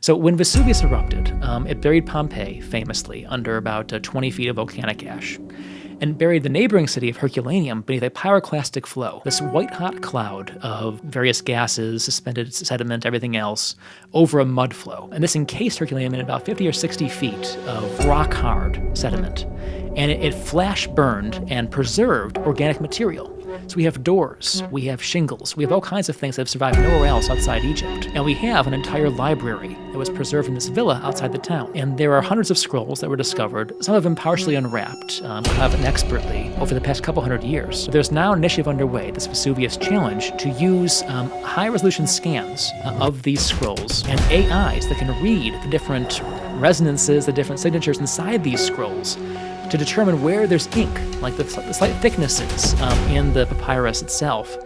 So when Vesuvius erupted, it buried Pompeii famously under about 20 feet of volcanic ash, and buried the neighboring city of Herculaneum beneath a pyroclastic flow, this white-hot cloud of various gases, suspended sediment, everything else, over a mud flow. And this encased Herculaneum in about 50 or 60 feet of rock-hard sediment. And it flash-burned and preserved organic material. So we have doors, we have shingles, we have all kinds of things that have survived nowhere else outside Egypt. And we have an entire library that was preserved in this villa outside the town. And there are hundreds of scrolls that were discovered, some of them partially unwrapped, kind of inexpertly, over the past couple hundred years. So there's now an initiative underway, this Vesuvius challenge, to use high-resolution scans of these scrolls and AIs that can read the different resonances, the different signatures inside these scrolls, to determine where there's ink, like the slight thicknesses in the papyrus itself,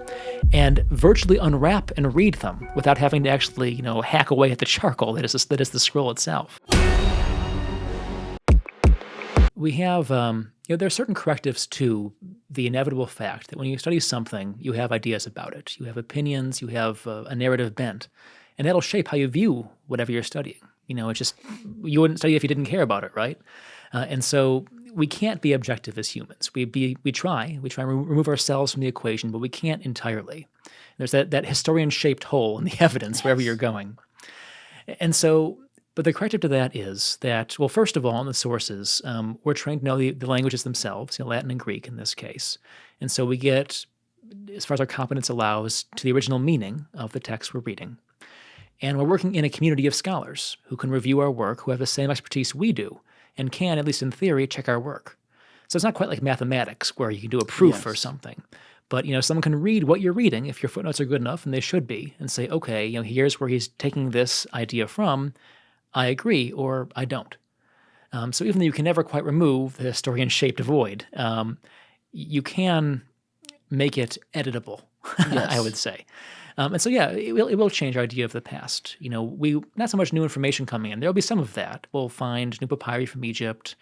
and virtually unwrap and read them without having to actually, hack away at the charcoal that is the scroll itself. We have, there are certain correctives to the inevitable fact that when you study something, you have ideas about it. You have opinions, you have a narrative bent, and that'll shape how you view whatever you're studying. It's just, you wouldn't study if you didn't care about it, right? And so we can't be objective as humans. We try and remove ourselves from the equation, but we can't entirely. There's that historian-shaped hole in the evidence wherever you're going. And so, but the corrective to that is that, well, first of all, in the sources, we're trained to know the languages themselves, Latin and Greek in this case. And so we get, as far as our competence allows, to the original meaning of the text we're reading. And we're working in a community of scholars who can review our work, who have the same expertise we do, and can, at least in theory, check our work. So it's not quite like mathematics where you can do a proof or something. But, someone can read what you're reading, if your footnotes are good enough, and they should be, and say, okay, here's where he's taking this idea from. I agree, or I don't. So even though you can never quite remove the historian-shaped void, you can make it editable, I would say. And so, it will change our idea of the past. Not so much new information coming in. There'll be some of that. We'll find new papyri from Egypt.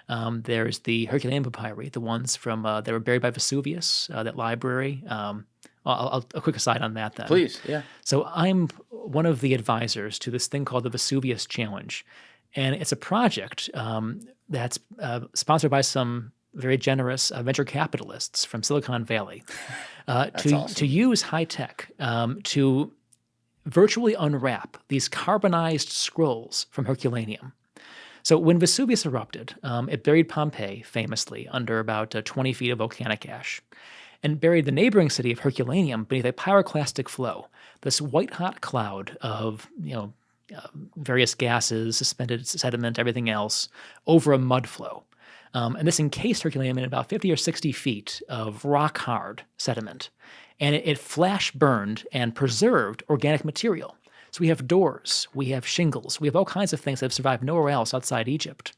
There's the Herculaneum papyri, the ones from that were buried by Vesuvius, that library. A quick aside on that then. Please, yeah. So I'm one of the advisors to this thing called the Vesuvius Challenge. And it's a project that's sponsored by some very generous venture capitalists from Silicon Valley to use high tech to virtually unwrap these carbonized scrolls from Herculaneum. So when Vesuvius erupted, it buried Pompeii famously under about 20 feet of volcanic ash, and buried the neighboring city of Herculaneum beneath a pyroclastic flow, this white-hot cloud of various gases, suspended sediment, everything else, over a mud flow. And this encased Herculaneum in about 50 or 60 feet of rock-hard sediment. And it flash-burned and preserved organic material. So we have doors, we have shingles, we have all kinds of things that have survived nowhere else outside Egypt.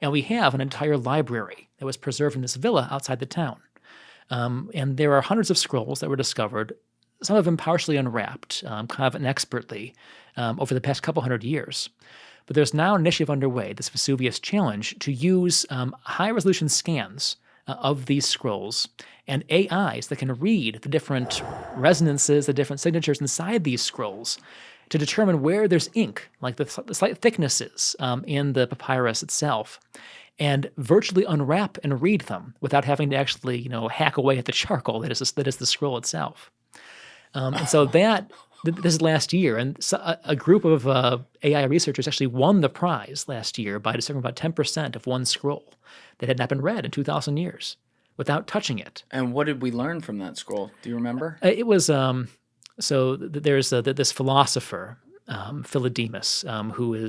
And we have an entire library that was preserved in this villa outside the town. And there are hundreds of scrolls that were discovered, some of them partially unwrapped, kind of inexpertly, over the past couple hundred years. But there's now an initiative underway, this Vesuvius challenge, to use high-resolution scans of these scrolls and AIs that can read the different resonances, the different signatures inside these scrolls, to determine where there's ink, like the slight thicknesses in the papyrus itself, and virtually unwrap and read them without having to actually, hack away at the charcoal that is the scroll itself. And so this is last year, and a group of AI researchers actually won the prize last year by discovering about 10% of one scroll that had not been read in 2,000 years without touching it. And what did we learn from that scroll? Do you remember? It was, there's this philosopher, Philodemus, who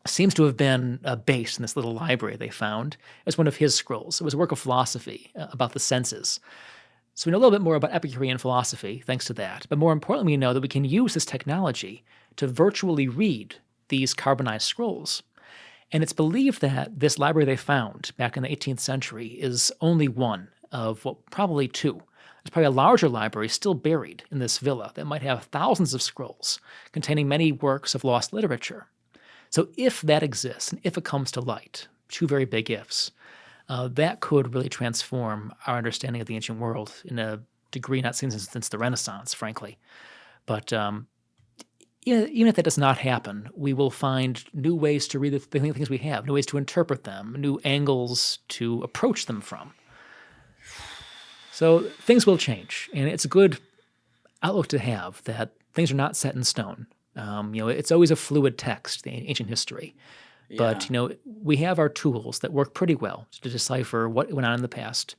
seems to have been based in this little library they found as one of his scrolls. It was a work of philosophy about the senses. So we know a little bit more about Epicurean philosophy thanks to that. But more importantly, we know that we can use this technology to virtually read these carbonized scrolls. And it's believed that this library they found back in the 18th century is only one of, probably two. There's probably a larger library still buried in this villa that might have thousands of scrolls containing many works of lost literature. So if that exists, and if it comes to light, two very big ifs, that could really transform our understanding of the ancient world in a degree not seen since the Renaissance, frankly. But even if that does not happen, we will find new ways to read the things we have, new ways to interpret them, new angles to approach them from. So things will change, and it's a good outlook to have that things are not set in stone. It's always a fluid text, the ancient history. But, we have our tools that work pretty well to decipher what went on in the past.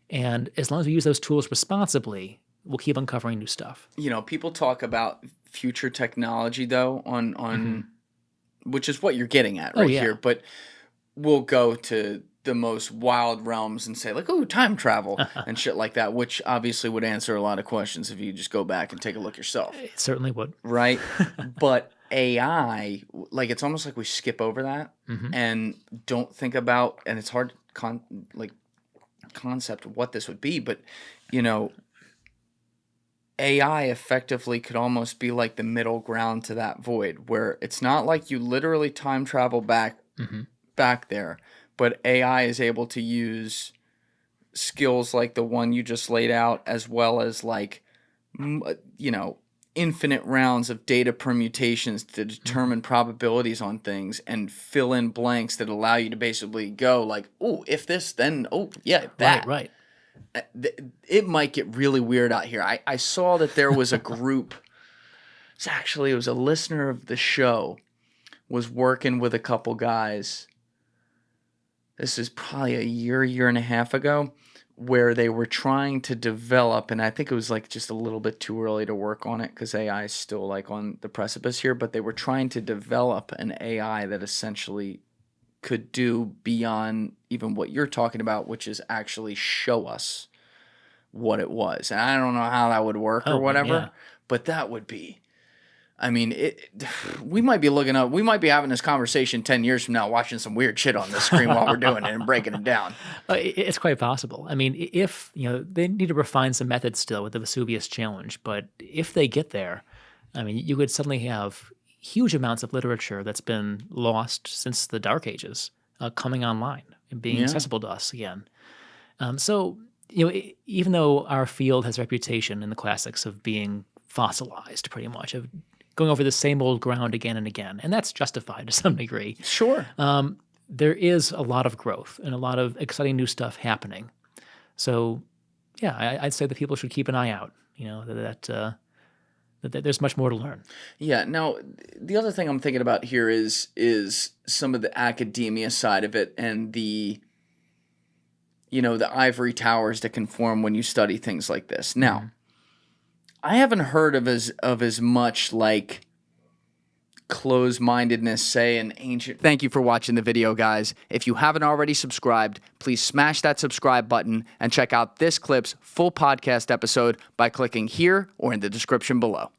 And as long as we use those tools responsibly, we'll keep uncovering new stuff. People talk about future technology, though, on which is what you're getting at right here. But we'll go to the most wild realms and say, like, oh, time travel and shit like that, which obviously would answer a lot of questions if you just go back and take a look yourself. It certainly would. Right? But AI, like, it's almost like we skip over that and don't think about, and it's hard concept of what this would be, but AI effectively could almost be like the middle ground to that void, where it's not like you literally time travel back there, but AI is able to use skills like the one you just laid out, as well as like infinite rounds of data permutations to determine probabilities on things and fill in blanks that allow you to basically go like, oh, if this, then, oh, yeah, that. Right. It might get really weird out here. I saw that there was a group. It was a listener of the show was working with a couple guys. This is probably a year and a half ago, where they were trying to develop, and I think it was like just a little bit too early to work on it because AI is still like on the precipice here, but they were trying to develop an AI that essentially could do beyond even what you're talking about, which is actually show us what it was. And I don't know how that would work or whatever, but that would be, I mean, we might be having this conversation 10 years from now, watching some weird shit on the screen while we're doing it and breaking it down. It's quite possible. I mean, if, they need to refine some methods still with the Vesuvius challenge, but if they get there, I mean, you could suddenly have huge amounts of literature that's been lost since the Dark Ages coming online and being accessible to us again. So, even though our field has a reputation in the classics of being fossilized pretty much, of going over the same old ground again and again, and that's justified to some degree. Sure. There is a lot of growth and a lot of exciting new stuff happening. So, I'd say that people should keep an eye out, that there's much more to learn. Yeah. Now, the other thing I'm thinking about here is some of the academia side of it and the ivory towers that can form when you study things like this. Now, I haven't heard of as much like closed-mindedness, say, in ancient. Thank you for watching the video, guys. If you haven't already subscribed, please smash that subscribe button and check out this clip's full podcast episode by clicking here or in the description below.